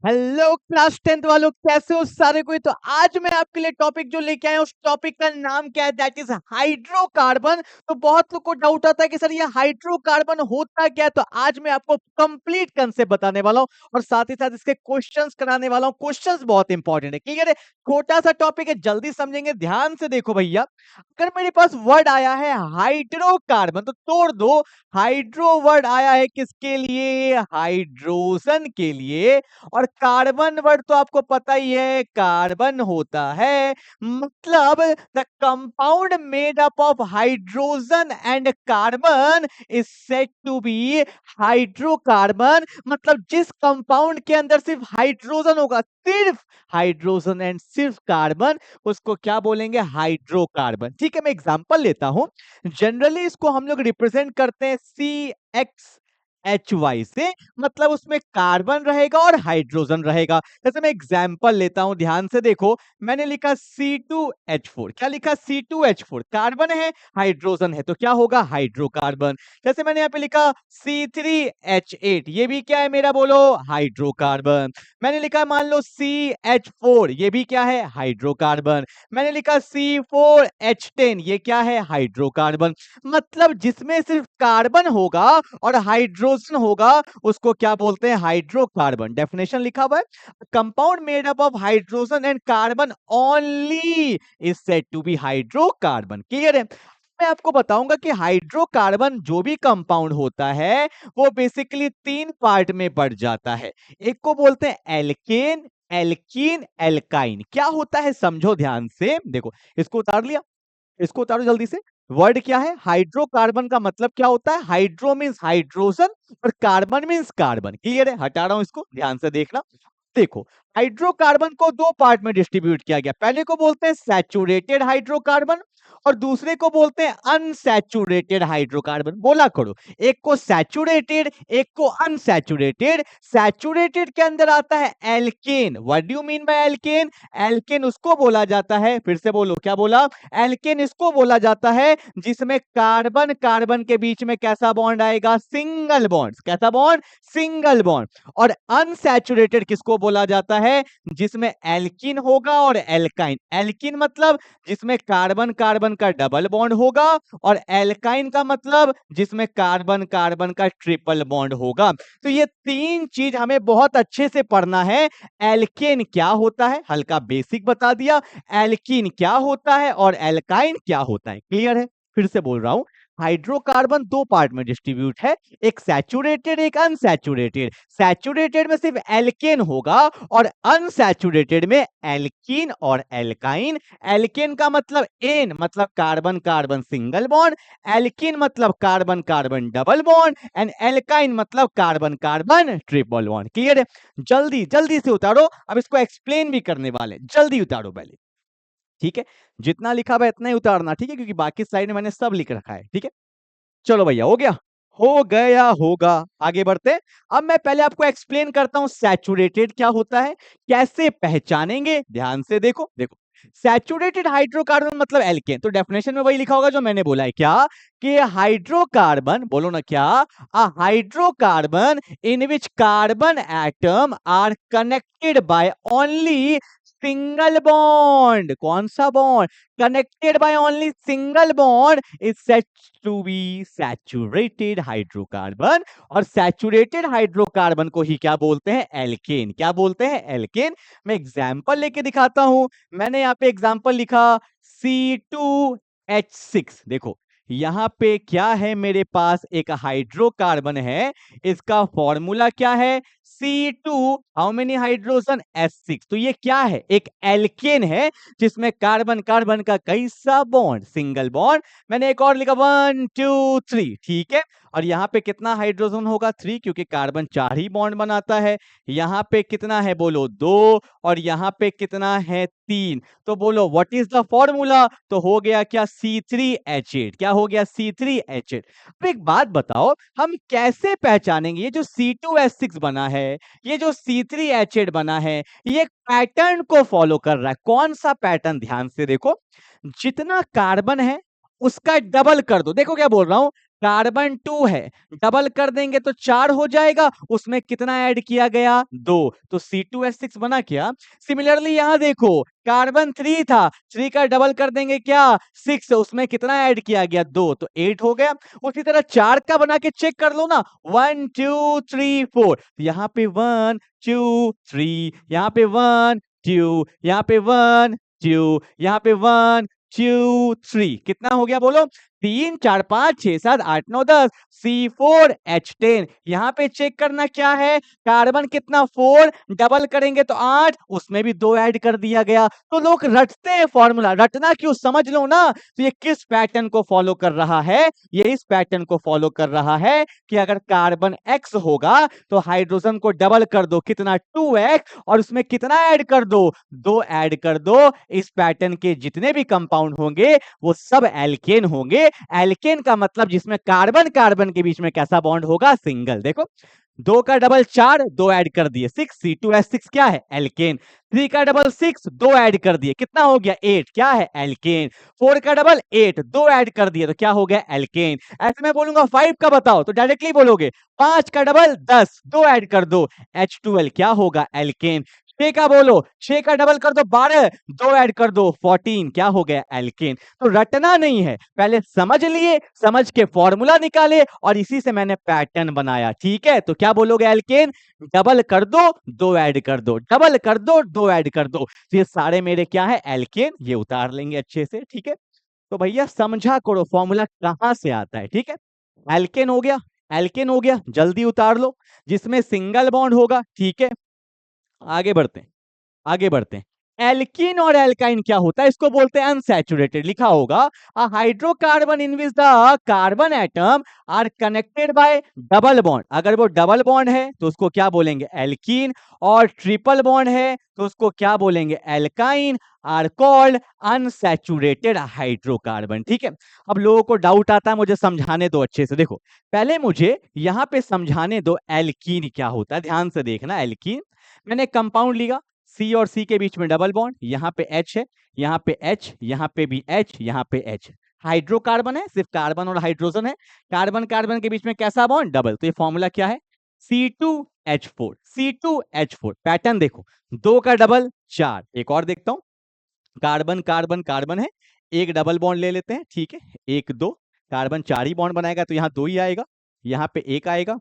Hello class 10th वालों, कैसे हो सारे कोई। तो आज मैं आपके लिए टॉपिक जो लेके आया हूं, उस टॉपिक का नाम क्या है, दैट इज हाइड्रोकार्बन। तो बहुत लोग को डाउट आता है कि सर ये हाइड्रोकार्बन होता क्या है। तो आज मैं आपको कंप्लीट कंसेप्ट बताने वाला हूं और साथ ही साथ इसके क्वेश्चंस कराने वाला हूं। क्वेश्चंस बहुत इंपॉर्टेंट है, क्लियर है। छोटा सा टॉपिक है, जल्दी समझेंगे। ध्यान से देखो भैया, अगर मेरे पास वर्ड आया है हाइड्रोकार्बन तो तोड़ दो। हाइड्रो वर्ड आया है किसके लिए? हाइड्रोजन के लिए। और कार्बन वर्ड तो आपको पता ही है, कार्बन होता है मतलब the compound made up of hydrogen and carbon is said to be hydrocarbon. मतलब जिस कंपाउंड के अंदर सिर्फ हाइड्रोजन होगा, सिर्फ हाइड्रोजन एंड सिर्फ कार्बन, उसको क्या बोलेंगे? हाइड्रोकार्बन। ठीक है, मैं एग्जांपल लेता हूं। जनरली इसको हम लोग रिप्रेजेंट करते हैं CXHY से, मतलब उसमें कार्बन रहेगा और हाइड्रोजन रहेगा। जैसे मैं एग्जांपल लेता हूं, ध्यान से देखो। मैंने लिखा C2H4। क्या लिखा? C2H4 कार्बन है, हाइड्रोजन है, तो क्या होगा? हाइड्रोकार्बन। जैसे मैंने यहाँ पे लिखा C3H8, ये भी क्या है मेरा? बोलो, हाइड्रोकार्बन। मैंने लिखा मान लो CH4, ये भी क्या है? हाइड्रोकार्बन। मैंने लिखा C4H10, ये क्या है? हाइड्रोकार्बन। मतलब जिसमें सिर्फ कार्बन होगा और हाइड्रोजन होगा, उसको क्या बोलते हैं? हाइड्रोकार्बन। डेफिनेशन लिखा हुआ है, compound made up of hydrogen and carbon only is said to be hydrocarbon. Clear है। मैं आपको बताऊंगा कि हाइड्रोकार्बन जो भी कंपाउंड होता है वो बेसिकली तीन पार्ट में बढ़ जाता है। एक को बोलते हैं एल्केन, एल्कीन, एल्काइन। क्या होता है समझो ध्यान से। देखो, इसको उतार लिया, इसको उतारो जल्दी से। वर्ड क्या है? हाइड्रोकार्बन का मतलब क्या होता है? हाइड्रो मींस हाइड्रोजन और कार्बन मींस कार्बन। क्लियर है? हटा रहा हूं इसको, ध्यान से देखना। देखो, हाइड्रोकार्बन को दो पार्ट में डिस्ट्रीब्यूट किया गया। पहले को बोलते हैं सैचुरेटेड हाइड्रोकार्बन और दूसरे को बोलते हैं अनसैचुरेटेड हाइड्रोकार्बन। बोला करो, एक को सैचुरेटेड, एक को अनसैचुरेटेड। सैचुरेटेड के अंदर आता है alkane. What do you mean by alkane? Alkane उसको बोला जाता है, फिर से बोलो, क्या बोला? एल्केन इसको बोला जाता है जिसमें कार्बन कार्बन के बीच में कैसा बॉन्ड आएगा? Single bond. कैसा बॉन्ड? Single bond. और अनसैचुरेटेड किसको बोला जाता है? जिसमें एल्कीन होगा और एल्काइन। एल्कीन मतलब जिसमें कार्बन कार्बन का डबल बॉन्ड होगा, और एल्काइन का मतलब जिसमें कार्बन कार्बन का ट्रिपल बॉन्ड होगा। तो ये तीन चीज हमें बहुत अच्छे से पढ़ना है। एल्केन क्या होता है, हल्का बेसिक बता दिया। एल्कीन क्या होता है और एल्काइन क्या होता है। क्लियर है? फिर से बोल रहा हूं, हाइड्रोकार्बन दो पार्ट में डिस्ट्रीब्यूट है, एक सैचुरेटेड, एक अनसैचुरेटेड। सैचुरेटेड में सिर्फ एल्केन होगा और अनसैचुरेटेड में एल्कीन और एल्काइन। एल्केन का मतलब एन मतलब carbon carbon single bond, alkene मतलब carbon carbon double bond, and alkyne मतलब carbon carbon triple bond. Clear है? जल्दी जल्दी से उतारो, अब इसको एक्सप्लेन भी करने वाले, जल्दी उतारो पहले। ठीक है, जितना लिखा हुआ है इतना ही उतारना, ठीक है, क्योंकि बाकी स्लाइड में मैंने सब लिख रखा है। ठीक है, चलो भैया, हो गया? हो गया होगा। आगे बढ़ते हैं। अब मैं पहले आपको एक्सप्लेन करता हूं सैचुरेटेड क्या होता है, कैसे पहचानेंगे। ध्यान से देखो। देखो, सैचुरेटेड हाइड्रोकार्बन मतलब एल्केन, तो डेफिनेशन में वही लिखा होगा जो मैंने बोला है। क्या? कि हाइड्रोकार्बन, बोलो ना क्या? A hydrocarbon in which carbon atom are connected by only single bond. कौन सा bond? Connected by only single bond is said to be saturated hydrocarbon. और सैचुरेटेड हाइड्रोकार्बन को ही क्या बोलते हैं? एल्केन। क्या बोलते हैं? एल्केन। मैं एग्जांपल लेके दिखाता हूं। मैंने यहाँ पे एग्जांपल लिखा C2H6। देखो, यहां पे क्या है? मेरे पास एक हाइड्रोकार्बन है, इसका फॉर्मूला क्या है? C2, how many hydrogen? S6। तो ये क्या है? एक एल्केन है जिसमें कार्बन कार्बन का कैसा बॉन्ड? Single bond. मैंने एक और लिखा 1 2 3। ठीक है, और यहाँ पे कितना हाइड्रोजन होगा? 3, क्योंकि कार्बन 4 ही बॉन्ड बनाता है। यहाँ पे कितना है? बोलो 2। और यहाँ पे कितना है? 3। तो बोलो व्हाट इज द फॉर्मूला? तो हो गया क्या? C3H8। क्या हो गया? C3H8। अब एक बात बताओ, हम कैसे पहचानेंगे ये जो C2H6 बना है, ये जो C3H8 बना है, ये पैटर्न को फॉलो कर रहा है। कौन सा पैटर्न? ध्यान से देखो, जितना कार्बन है उसका डबल कर दो। देखो क्या बोल रहा हूं, कार्बन 2 है, डबल कर देंगे तो 4 हो जाएगा, उसमें कितना ऐड किया गया 2, तो C2H6 बना क्या। सिमिलरली यहां देखो कार्बन 3 था, 3 का डबल कर देंगे क्या 6, उसमें कितना ऐड किया गया 2, तो 8 हो गया। उसी तरह 4 का बना के चेक कर लो ना, 1 2 3 4, यहाँ पे 1 2 3, यहाँ पे 1 2, यहाँ पे 1 2, यहाँ पे 1 2 3, कितना हो गया बोलो 3 4 5 6 7 8 9 10, C4H10। यहाँ पे चेक करना क्या है, कार्बन कितना 4, डबल करेंगे तो 8, उसमें भी 2 ऐड कर दिया गया। तो लोग रटते हैं फॉर्मूला, रटना क्यों, समझ लो ना। तो ये किस पैटर्न को फॉलो कर रहा है, ये इस पैटर्न को फॉलो कर रहा है कि अगर कार्बन X होगा तो हाइड्रोजन को डबल कर दो, कितना 2x, और उसमें कितना ऐड कर दो 2 ऐड कर दो। इस पैटर्न के जितने भी कंपाउंड होंगे वो सब एल्केन होंगे। एल्केन का मतलब जिसमें कार्बन कार्बन के बीच में कैसा बॉन्ड होगा, सिंगल। देखो 2 का डबल 4, 2 ऐड कर दिए 6, C2H6 क्या है, एल्केन। 3 का डबल 6, 2 ऐड कर दिए, कितना हो गया 8, क्या है, एल्केन। 4 का डबल 8, 2 ऐड कर दिए तो क्या हो गया, एल्केन। ऐसे मैं बोलूंगा 5 का बताओ तो डायरेक्टली बोलोगे 5 का डबल 10, 2 ऐड कर दो H12, क्या होगा, एल्केन। 6 का बोलो, 6 का डबल कर दो 12, 2 ऐड कर दो 14, क्या हो गया, एल्केन। तो रटना नहीं है, पहले समझ लिए, समझ के फॉर्मूला निकाले और इसी से मैंने पैटर्न बनाया, ठीक है। तो क्या बोलोगे, एल्केन, डबल कर दो 2 ऐड कर दो, डबल कर दो 2 ऐड कर दो, तो ये सारे मेरे क्या है, एल्केन। ये उतार लेंगे अच्छे से, ठीक है। तो भैया समझा करो फॉर्मूला कहां से आता है, ठीक है। एल्केन हो गया, एल्केन हो गया, जल्दी उतार लो, जिसमें सिंगल बॉन्ड होगा, ठीक है। आगे बढ़ते हैं, आगे बढ़ते हैं। एल्कीन और एल्काइन क्या होता है, इसको बोलते हैं अनसैचुरेटेड। लिखा होगा a hydrocarbon in which the carbon atom are connected by double bond. अगर वो डबल बॉन्ड है तो उसको क्या बोलेंगे, एल्कीन, और ट्रिपल बॉन्ड है तो उसको क्या बोलेंगे, alkyne, are called unsaturated hydrocarbon, ठीक है। अब लोगों को डाउट आता है, मुझे समझाने दो अच्छे से। देखो पहले मुझे यहाँ पे समझाने दो एल्कीन क्या होता है, ध्यान से देखना। एल्कीन, मैंने कंपाउंड लिया, सी और सी के बीच में डबल बॉन्ड, यहाँ पे H है, यहाँ पे H, यहाँ पे भी H, यहाँ पे H। हाइड्रोकार्बन है, सिर्फ कार्बन और हाइड्रोजन है, कार्बन कार्बन के बीच में कैसा बॉन्ड, डबल। तो ये फॉर्मूला क्या है, C2H4, C2H4। पैटर्न देखो, 2 का डबल 4, एक और देखता हूं, कार्बन कार्बन कार्बन है, एक डबल बॉन्ड ले लेते हैं, ठीक है, 1 2, कार्बन 4 ही बॉन्ड बनाएगा तो यहाँ 2 ही आएगा, यहाँ पे 1 आएगा,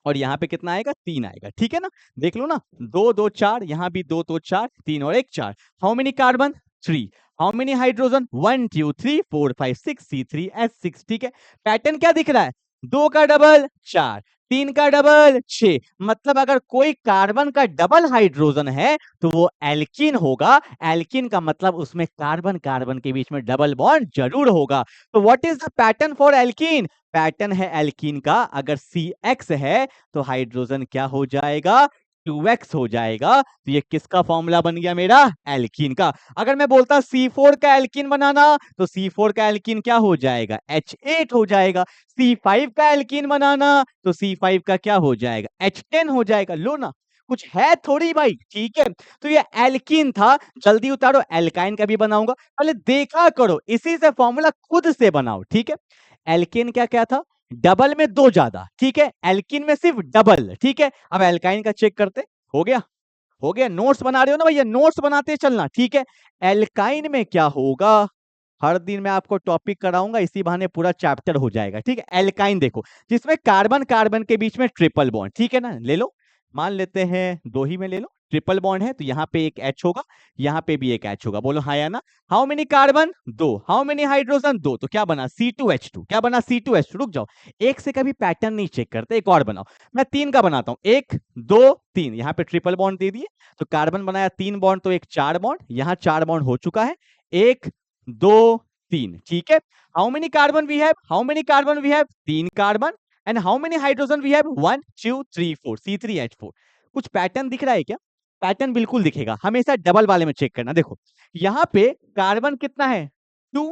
और यहाँ पे कितना आएगा, 3 आएगा, ठीक है ना। देख लो ना, 2 2 4, यहाँ भी 2 2 4, 3 और 1 4। How many carbon, 3। How many hydrogen, 1 2 3 4 5 6, C3H6, ठीक है। पैटर्न क्या दिख रहा है, 2 का डबल 4, 3 का डबल 6, मतलब अगर कोई कार्बन का डबल हाइड्रोजन है तो वो एल्कीन होगा। एल्कीन का मतलब उसमें कार्बन कार्बन के बीच में डबल बॉन्ड जरूर होगा। तो what is the pattern for alkene, pattern है एल्कीन का, अगर CX है तो हाइड्रोजन क्या हो जाएगा, 2x हो जाएगा। तो ये किसका फॉर्मूला बन गया मेरा, एल्कीन का। अगर मैं बोलता C4 का एल्कीन बनाना तो C4 का एल्कीन क्या हो जाएगा, H8 हो जाएगा। C5 का एल्कीन बनाना तो C5 का क्या हो जाएगा, H10 हो जाएगा। लो ना, कुछ है थोड़ी भाई, ठीक है। तो ये एल्कीन था, जल्दी उतारो, एल्काइन का भी बनाऊंगा, पहले देखा करो, इसी से फॉर्मूला खुद से बनाओ, ठीक है। एल्केन क्या क्या था, डबल में 2 ज्यादा, ठीक है, एल्किन में सिर्फ डबल, ठीक है। अब एल्काइन का चेक करते, हो गया, हो गया। नोट्स बना रहे हो ना भैया, नोट्स बनाते चलना, ठीक है। एल्काइन में क्या होगा, हर दिन मैं आपको टॉपिक कराऊंगा, इसी बहाने पूरा चैप्टर हो जाएगा, ठीक है। एल्काइन देखो, जिसमें कार्बन कार्बन के बीच में ट्रिपल बॉन्ड, ठीक है ना, ले लो, मान लेते हैं 2 ही में ले लो, ट्रिपल बॉन्ड है तो यहाँ पे एक H होगा, यहाँ पे भी एक H होगा, बोलो हाँ या ना। How many carbon, 2। How many hydrogen, 2, तो क्या बना, C2H2, क्या बना, C2H2। रुक जाओ, एक से कभी पैटर्न नहीं चेक करते, एक और बनाओ। मैं 3 का बनाता हूँ, 1 2 3, यहाँ पे ट्रिपल बॉन्ड दे दिए तो कार्बन बनाया 3 बॉन्ड, तो एक 4 बॉन्ड, यहाँ 4 बॉन्ड हो चुका है, 1 2 3, ठीक है। How many carbon we have, how many carbon we have, 3 carbon, and how many hydrogen we have, 1 2 3 4, C3H4। कुछ पैटर्न दिख रहा है क्या, पैटर्न बिल्कुल दिखेगा, हमेशा डबल वाले में चेक करना। देखो यहाँ पे कार्बन कितना है, 2,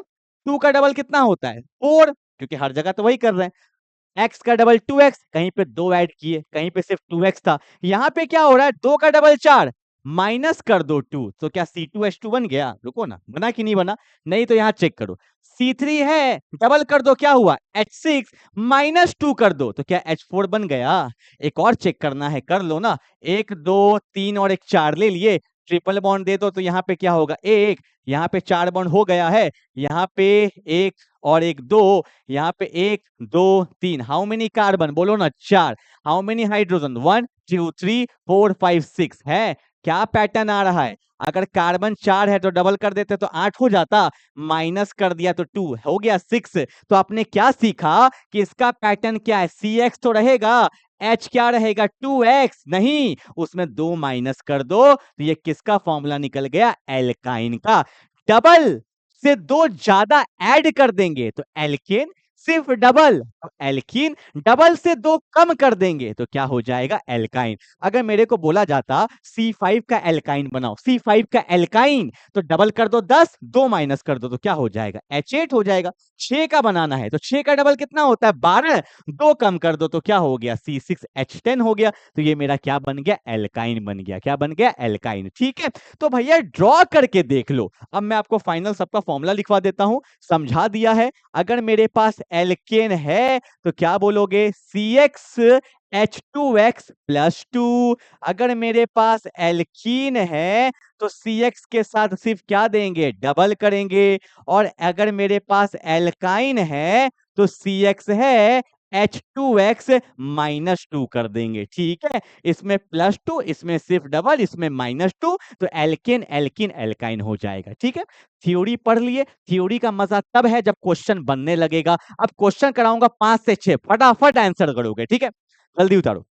2 का डबल कितना होता है, 4, क्योंकि हर जगह तो वही कर रहे हैं। x का डबल 2x, कहीं पे 2 ऐड किए, कहीं पे सिर्फ 2x था। यहाँ पे क्या हो रहा है, 2 का डबल 4, माइनस कर दो 2, तो क्या C2H2 बन गया? रुको ना, बना कि नहीं बना? नहीं तो यहाँ चेक करो। C3 है, डबल कर दो, क्या हुआ? H6 माइनस 2 कर दो, तो क्या H4 बन गया? एक और चेक करना है, कर लो ना। 1 2 3 और एक 4 ले लिए, ट्रिपल बॉन्ड दे दो तो यहाँ पे क्या होगा? 1, यहाँ पे 4 बॉन्ड हो गया है, यहाँ पे 1 और 1 2, यहाँ पे 1 2 3। How many carbon? बोलो ना, 4। How many hydrogen? 1 2 3 4 5 6 है। क्या पैटर्न आ रहा है? अगर कार्बन 4 है तो डबल कर देते तो 8 हो जाता, माइनस कर दिया तो 2 हो गया 6। तो आपने क्या सीखा कि इसका पैटर्न क्या है? CX तो रहेगा, H क्या रहेगा? 2X। नहीं, उसमें 2 माइनस कर दो तो ये किसका फॉर्मूला निकल गया? एल्काइन का। डबल से 2 ज्यादा ऐड कर देंगे तो एल्केन, सिर्फ डबल, तो एल्कीन। डबल से 2 कम कर देंगे तो क्या हो जाएगा? एल्काइन। अगर मेरे को बोला जाता C5 का एल्काइन बनाओ, C5 का एल्काइन, तो डबल कर दो 10, 2 माइनस कर दो तो क्या हो जाएगा? H8 हो जाएगा। 6 का बनाना है तो 6 का डबल कितना होता है? 12, 2 कम कर दो तो क्या हो गया? C6H10 हो गया। तो ये मेरा क्या बन गया? एल्काइन बन गया। क्या बन गया? एल्काइन। ठीक है, तो भैया ड्रॉ करके देख लो। अब मैं आपको फाइनल सबका फॉर्मूला लिखवा देता हूं, समझा दिया है। अगर मेरे पास एल्केन है तो क्या बोलोगे? CXH2X plus 2। अगर मेरे पास एल्कीन है तो CX के साथ सिर्फ क्या देंगे? डबल करेंगे। और अगर मेरे पास एल्काइन है तो CX है H2X माइनस 2 कर देंगे। ठीक है, इसमें प्लस 2, इसमें सिर्फ डबल, इसमें माइनस 2, तो एल्केन एल्किन एल्काइन हो जाएगा। ठीक है, थ्योरी पढ़ लिए। थ्योरी का मजा तब है जब क्वेश्चन बनने लगेगा। अब क्वेश्चन कराऊंगा 5 से 6, फटाफट आंसर करोगे। ठीक है, जल्दी उतारो,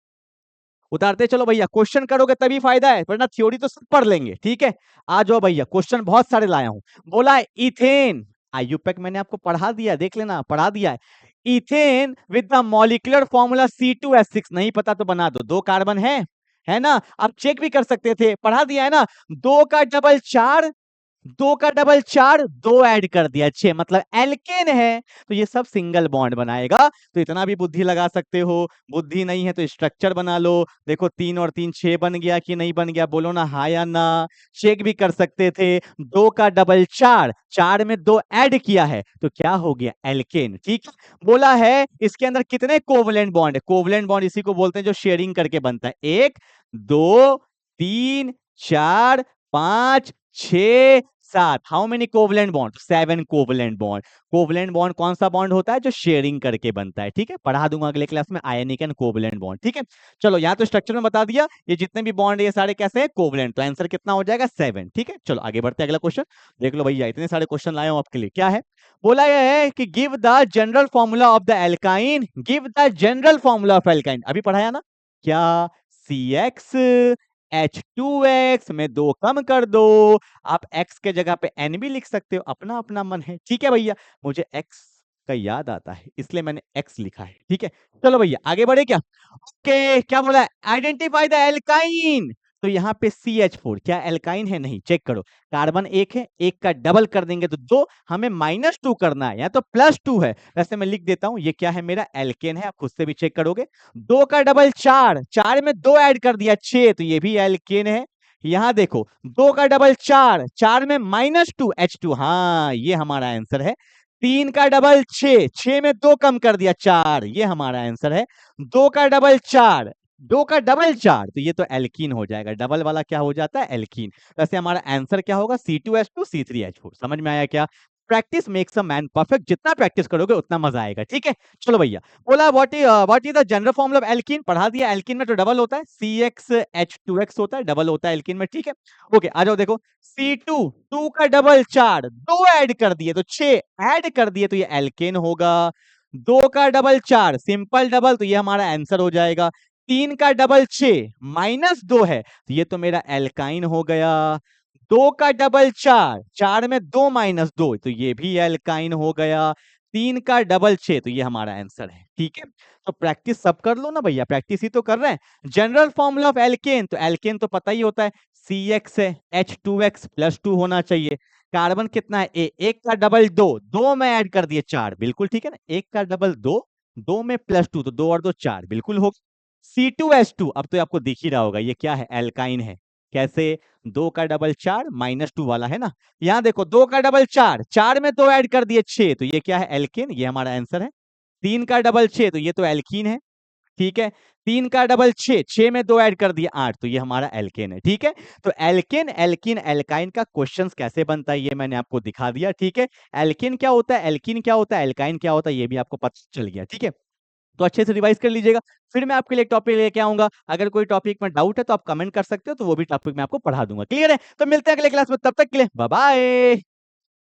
उतारते चलो भैया। क्वेश्चन करोगे तभी फायदा है, वरना थ्योरी तो सब पढ़ लेंगे। ठीक है, आ जाओ भैया, क्वेश्चन बहुत सारे लाया हूं। बोला है इथेन, आईयूपैक मैंने आपको पढ़ा दिया, देख लेना, पढ़ा दिया है। Ethane with the molecular formula C2H6, नहीं पता तो बना दो। 2 कार्बन है ना? आप चेक भी कर सकते थे, पढ़ा दिया है ना। 2 का डबल 4, 2 का डबल 4, 2 ऐड कर दिया 6, मतलब एल्केन है। तो ये सब सिंगल बॉन्ड बनाएगा। तो इतना भी बुद्धि लगा सकते हो। बुद्धि नहीं है तो स्ट्रक्चर बना लो। देखो 3 और 3 6 बन गया कि नहीं बन गया? बोलो ना हाँ या ना। चेक भी कर सकते थे। 2 का डबल 4, 4 में 2 ऐड किया है तो क्या हो गया? एल्केन। ठीक है, बोला है इसके अंदर कितने कोवलेंट बॉन्ड है? कोवलेंट बॉन्ड इसी को बोलते हैं जो शेयरिंग करके बनता है। 1 2 3 4 5 6 7। How many covalent bond? 7 covalent bond. Covalent bond कौन सा बॉन्ड होता है? जो शेयरिंग करके बनता है। ठीक है, पढ़ा दूंगा अगले क्लास में आयनिक एंड कोवलेंट बॉन्ड। ठीक है, चलो यहाँ तो स्ट्रक्चर में बता दिया। ये जितने भी बॉन्ड है ये सारे कैसे हैं? कोवलेंट। तो आंसर कितना हो जाएगा? 7। ठीक है, चलो आगे बढ़ते हैं। अगला क्वेश्चन देख लो भैया, इतने सारे क्वेश्चन लाया हूं आपके लिए। क्या है? बोला यह है कि give the general formula of the alkyne. Give the general formula of alkyne, अभी पढ़ाया ना? क्या? CX H2X में 2 कम कर दो। आप x के जगह पे n भी लिख सकते हो, अपना अपना मन है। ठीक है भैया, मुझे x का याद आता है इसलिए मैंने x लिखा है। ठीक है, चलो भैया आगे बढ़े क्या? ओके, क्या बोला है? Identify the alkyne. तो यहाँ पे CH4 क्या एल्काइन है? नहीं, चेक करो। कार्बन 1 है, 1 का डबल कर देंगे तो 2, हमें -2 करना है, या तो +2 है। वैसे मैं लिख देता हूं, ये क्या है? मेरा एल्केन है, आप खुद से भी चेक करोगे। 2 का डबल 4, 4 में 2 ऐड कर दिया 6, तो ये भी एल्केन है। यहां देखो 2 का डबल 4, 4 में -2 H2, हाँ ये हमारा आंसर है। 3 का डबल 6, 6 में 2 कम कर दिया 4, ये हमारा आंसर है। 2 का डबल 4, 2 का डबल 4, तो ये तो एल्कीन हो जाएगा। डबल वाला क्या हो जाता है? एल्कीन। वैसे हमारा आंसर क्या होगा? C2H2 C3H4। समझ में आया क्या? Practice makes a man perfect. जितना प्रैक्टिस करोगे उतना मजा आएगा। ठीक है, चलो भैया। बोला what is the general formula of alkene? पढ़ा दिया। एल्कीन में तो डबल होता है, CXH2X होता है, डबल होता है एल्कीन में। ठीक है, ओके आ जाओ। देखो C2, 2 का डबल 4, 2 ऐड कर दिए तो 6 ऐड कर दिए तो ये एल्केन होगा। 2 का डबल 4, सिंपल डबल, तो ये हमारा आंसर हो जाएगा। 3 का डबल 6, -2 है, तो ये तो मेरा एल्काइन हो गया। 2 का डबल 4, 4 में 2 -2, तो ये भी एल्काइन हो गया। 3 का डबल 6, तो ये हमारा आंसर है। ठीक है, तो प्रैक्टिस सब कर लो ना भैया, प्रैक्टिस ही तो कर रहे हैं। जनरल फॉर्मूला ऑफ एल्केन, तो एल्केन तो पता ही होता है, CX है, H2X प्लस 2 होना चाहिए। कार्बन कितना है? 1 का डबल 2, 2 में ऐड कर दिए 4, बिल्कुल ठीक है ना। 1 का डबल 2, 2 में +2, तो 2 और 2 4, बिल्कुल हो। C2H2, अब तो आपको दिख ही रहा होगा ये क्या है? एल्काइन है। कैसे? 2 का डबल 4 -2 वाला है ना। यहाँ देखो 2 का डबल 4, 4 में 2 ऐड कर दिए 6, तो ये क्या है? एल्केन, ये हमारा आंसर है। 3 का डबल 6, तो ये तो एल्कीन है, ठीक है। 3 का डबल 6, 6 में 2 ऐड कर दिए 8, तो ये हमारा एल्केन है, ठीक है। तो एल्केन, एल्कीन, एल्काइन का क्वेश्चंस कैसे बनता है ये मैंने आपको दिखा दिया, ठीक है। एल्केन क्या होता है, एल्कीन क्या होता है, एल्काइन क्या होता है, ये भी आपको पता चल गया, ठीक है। तो अच्छे से रिवाइज कर लीजिएगा। फिर मैं आपके लिए एक टॉपिक लेके आऊँगा। अगर कोई टॉपिक में डाउट है तो आप कमेंट कर सकते हो, तो वो भी टॉपिक मैं आपको पढ़ा दूँगा। क्लियर है? तो मिलते हैं अगले क्लास में, तब तक के लिए बाय बाय।